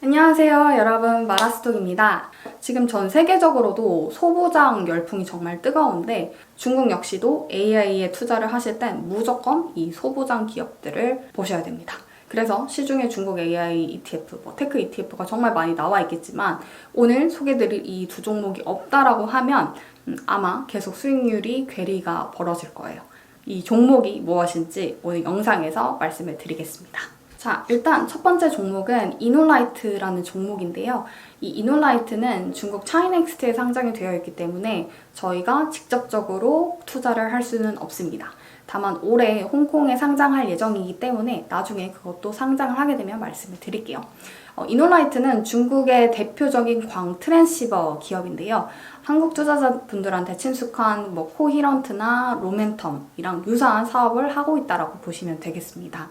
안녕하세요 여러분, 마라스톡입니다. 지금 전 세계적으로도 소부장 열풍이 정말 뜨거운데 중국 역시도 AI에 투자를 하실 땐 무조건 이 소부장 기업들을 보셔야 됩니다. 그래서 시중에 중국 AI ETF, 테크 ETF가 정말 많이 나와 있겠지만 오늘 소개드릴 이 두 종목이 없다라고 하면 아마 계속 수익률이 괴리가 벌어질 거예요. 이 종목이 무엇인지 오늘 영상에서 말씀을 드리겠습니다. 자, 일단 첫 번째 종목은 이놀라이트라는 종목인데요. 이 이놀라이트는 중국 차이넥스트에 상장이 되어 있기 때문에 저희가 직접적으로 투자를 할 수는 없습니다. 다만 올해 홍콩에 상장할 예정이기 때문에 나중에 그것도 상장을 하게 되면 말씀을 드릴게요. 이놀라이트는 중국의 대표적인 광 트랜시버 기업인데요. 한국 투자자분들한테 친숙한 코히런트나 로멘텀이랑 유사한 사업을 하고 있다고 보시면 되겠습니다.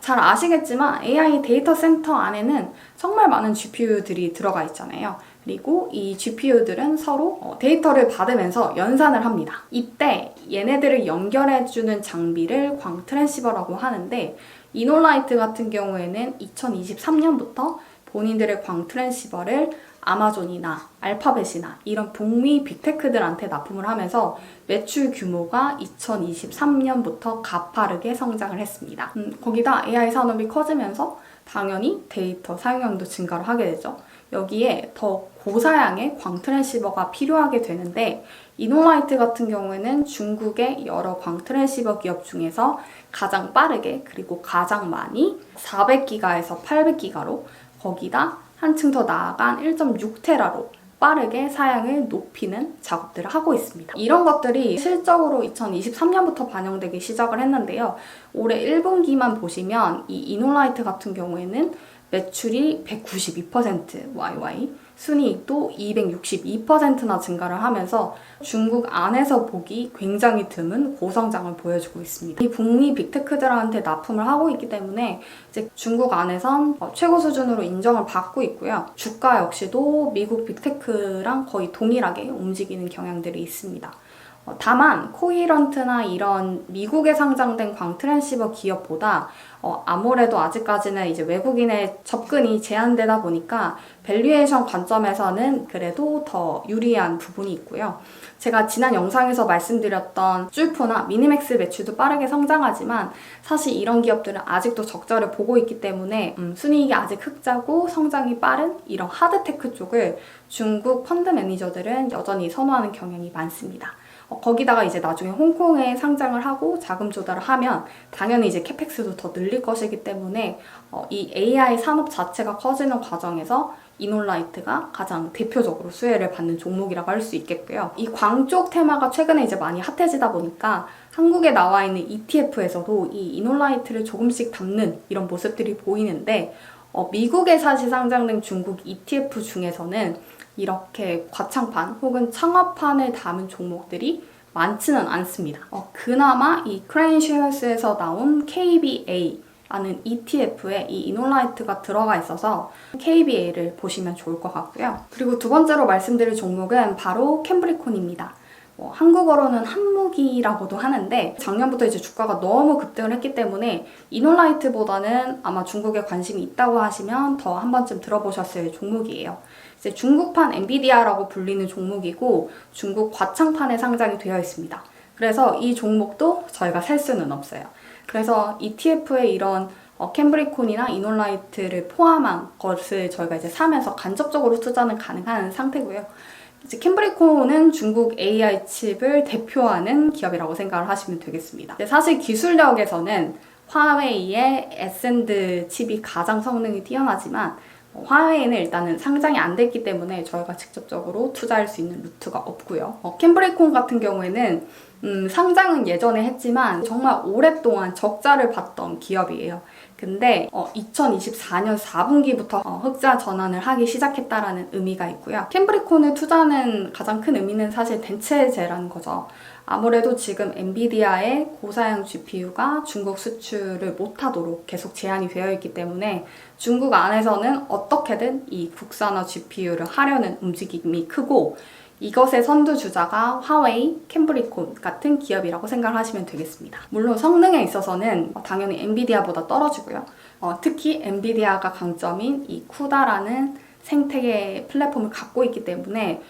잘 아시겠지만 AI 데이터 센터 안에는 정말 많은 GPU들이 들어가 있잖아요. 그리고 이 GPU들은 서로 데이터를 받으면서 연산을 합니다. 이때 얘네들을 연결해주는 장비를 광 트랜시버라고 하는데 이놀라이트 같은 경우에는 2023년부터 본인들의 광 트랜시버를 아마존이나 알파벳이나 이런 북미 빅테크들한테 납품을 하면서 매출 규모가 2023년부터 가파르게 성장을 했습니다. 거기다 AI 산업이 커지면서 당연히 데이터 사용량도 증가를 하게 되죠. 여기에 더 고사양의 광 트랜시버가 필요하게 되는데 이놀라이트 같은 경우에는 중국의 여러 광 트랜시버 기업 중에서 가장 빠르게 그리고 가장 많이 400기가에서 800기가로 거기다 한층 더 나아간 1.6테라로 빠르게 사양을 높이는 작업들을 하고 있습니다. 이런 것들이 실적으로 2023년부터 반영되기 시작을 했는데요. 올해 1분기만 보시면 이 이놀라이트 같은 경우에는 매출이 192% YY, 순이익도 262%나 증가를 하면서 중국 안에서 보기 굉장히 드문 고성장을 보여주고 있습니다. 이 북미 빅테크들한테 납품을 하고 있기 때문에 이제 중국 안에선 최고 수준으로 인정을 받고 있고요. 주가 역시도 미국 빅테크랑 거의 동일하게 움직이는 경향들이 있습니다. 다만 코히런트나 이런 미국에 상장된 광 트랜시버 기업보다 아무래도 아직까지는 이제 외국인의 접근이 제한되다 보니까 밸류에이션 관점에서는 그래도 더 유리한 부분이 있고요. 제가 지난 영상에서 말씀드렸던 쫄프나 미니맥스 매출도 빠르게 성장하지만 사실 이런 기업들은 아직도 적자를 보고 있기 때문에 순이익이 아직 흑자고 성장이 빠른 이런 하드테크 쪽을 중국 펀드 매니저들은 여전히 선호하는 경향이 많습니다. 거기다가 이제 나중에 홍콩에 상장을 하고 자금 조달을 하면 당연히 이제 캐펙스도 더 늘릴 것이기 때문에 이 AI 산업 자체가 커지는 과정에서 이놀라이트가 가장 대표적으로 수혜를 받는 종목이라고 할 수 있겠고요. 이 광 쪽 테마가 최근에 이제 많이 핫해지다 보니까 한국에 나와 있는 ETF에서도 이 이놀라이트를 조금씩 담는 이런 모습들이 보이는데 미국에 사실 상장된 중국 ETF 중에서는 이렇게 과창판 혹은 창업판을 담은 종목들이 많지는 않습니다. 그나마 이 크레인쉐어스에서 나온 KBA라는 ETF에 이 이놀라이트가 들어가 있어서 KBA를 보시면 좋을 것 같고요. 그리고 두 번째로 말씀드릴 종목은 바로 캠브리콘입니다. 한국어로는 한무기라고도 하는데 작년부터 이제 주가가 너무 급등을 했기 때문에 이놀라이트보다는 아마 중국에 관심이 있다고 하시면 더 한 번쯤 들어보셨을 종목이에요. 이제 중국판 엔비디아라고 불리는 종목이고 중국 과창판에 상장이 되어 있습니다. 그래서 이 종목도 저희가 살 수는 없어요. 그래서 ETF에 이런 캠브리콘이나 이놀라이트를 포함한 것을 저희가 이제 사면서 간접적으로 투자는 가능한 상태고요. 이제 캠브리콘은 중국 AI 칩을 대표하는 기업이라고 생각을 하시면 되겠습니다. 사실 기술력에서는 화웨이의 에센드 칩이 가장 성능이 뛰어나지만 화웨이는 일단은 상장이 안 됐기 때문에 저희가 직접적으로 투자할 수 있는 루트가 없고요. 캠브리콘 같은 경우에는 상장은 예전에 했지만 정말 오랫동안 적자를 봤던 기업이에요. 근데 2024년 4분기부터 흑자 전환을 하기 시작했다라는 의미가 있고요. 캠브리콘을 투자하는 가장 큰 의미는 사실 대체제라는 거죠. 아무래도 지금 엔비디아의 고사양 GPU가 중국 수출을 못하도록 계속 제한이 되어 있기 때문에 중국 안에서는 어떻게든 이 국산화 GPU를 하려는 움직임이 크고 이것의 선두주자가 화웨이, 캠브리콘 같은 기업이라고 생각하시면 되겠습니다. 물론 성능에 있어서는 당연히 엔비디아보다 떨어지고요. 특히 엔비디아가 강점인 이 쿠다라는 생태계 플랫폼을 갖고 있기 때문에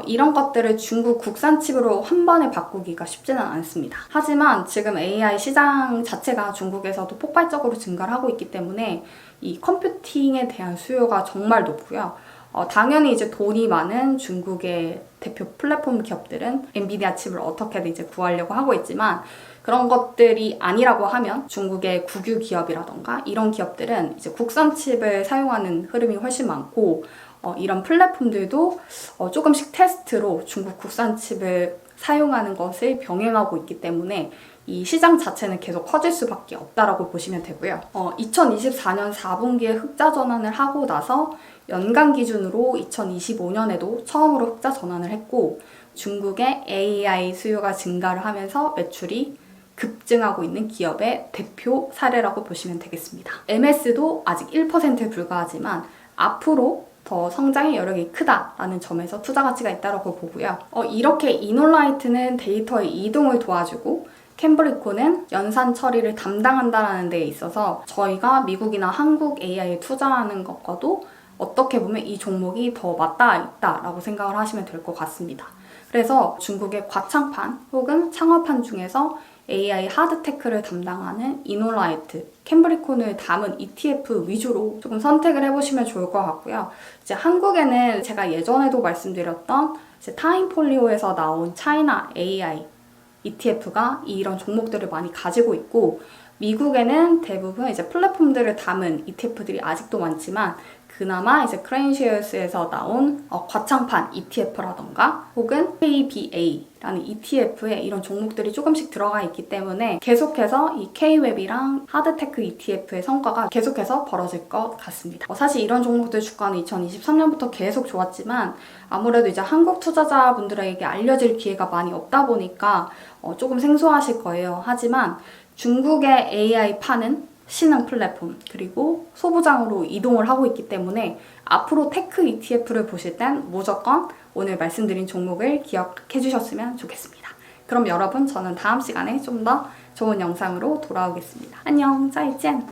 이런 것들을 중국 국산 칩으로 한 번에 바꾸기가 쉽지는 않습니다. 하지만 지금 AI 시장 자체가 중국에서도 폭발적으로 증가를 하고 있기 때문에 이 컴퓨팅에 대한 수요가 정말 높고요. 당연히 이제 돈이 많은 중국의 대표 플랫폼 기업들은 엔비디아 칩을 어떻게든 이제 구하려고 하고 있지만 그런 것들이 아니라고 하면 중국의 국유 기업이라던가 이런 기업들은 이제 국산 칩을 사용하는 흐름이 훨씬 많고 이런 플랫폼들도 조금씩 테스트로 중국 국산 칩을 사용하는 것을 병행하고 있기 때문에 이 시장 자체는 계속 커질 수밖에 없다라고 보시면 되고요. 2024년 4분기에 흑자 전환을 하고 나서 연간 기준으로 2025년에도 처음으로 흑자 전환을 했고 중국의 AI 수요가 증가를 하면서 매출이 급증하고 있는 기업의 대표 사례라고 보시면 되겠습니다. MS도 아직 1%에 불과하지만 앞으로 더 성장의 여력이 크다라는 점에서 투자 가치가 있다고 보고요. 이렇게 이놀라이트는 데이터의 이동을 도와주고 캠브리코는 연산 처리를 담당한다는 데에 있어서 저희가 미국이나 한국 AI에 투자하는 것과도 어떻게 보면 이 종목이 더 맞닿아 있다라고 생각을 하시면 될 것 같습니다. 그래서 중국의 과창판 혹은 창업판 중에서 AI 하드테크를 담당하는 이놀라이트, 캠브리콘을 담은 ETF 위주로 조금 선택을 해보시면 좋을 것 같고요. 이제 한국에는 제가 예전에도 말씀드렸던 이제 타임폴리오에서 나온 차이나 AI ETF가 이런 종목들을 많이 가지고 있고 미국에는 대부분 이제 플랫폼들을 담은 ETF들이 아직도 많지만 그나마 이제 크레인시어스에서 나온 과창판 ETF라던가 혹은 KBA라는 ETF에 이런 종목들이 조금씩 들어가 있기 때문에 계속해서 이 K웹이랑 하드테크 ETF의 성과가 계속해서 벌어질 것 같습니다. 사실 이런 종목들 주가는 2023년부터 계속 좋았지만 아무래도 이제 한국 투자자분들에게 알려질 기회가 많이 없다 보니까 조금 생소하실 거예요. 하지만 중국의 AI 파는 신흥 플랫폼 그리고 소부장으로 이동을 하고 있기 때문에 앞으로 테크 ETF를 보실 땐 무조건 오늘 말씀드린 종목을 기억해 주셨으면 좋겠습니다. 그럼 여러분 저는 다음 시간에 좀 더 좋은 영상으로 돌아오겠습니다. 안녕, 再见!